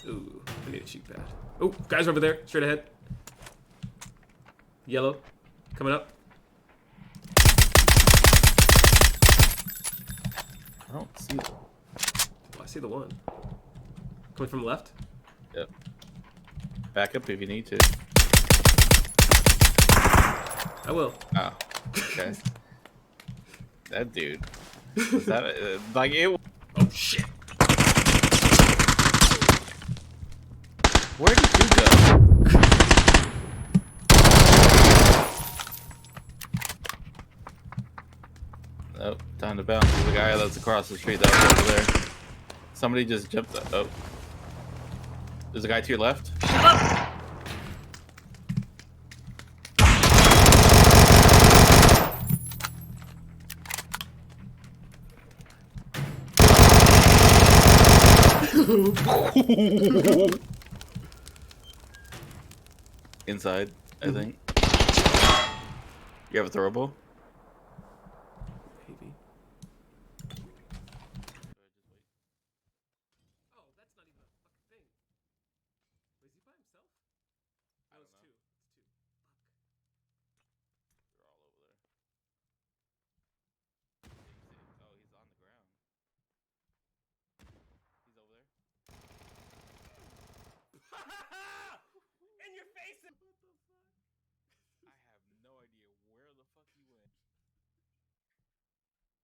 Ooh, I need a shoot pad. Oh, guys over there, straight ahead. Yellow, coming up. I don't see them. Oh, I see the one. Coming from the left. Yep. Back up if you need to. I will. Oh, okay. That dude. Was that like it? Oh shit! Where did you go? Oh, time to bounce. There's a guy that's across the street that was over there. Somebody just jumped up. Oh. There's a guy to your left. Shut up! Inside, I think. You have a throwable? Maybe. Oh, that's not even a fucking thing. Wait, is he by himself? No, it's two. It's two. They're all over there. Oh, he's on the ground. He's over there. In your face!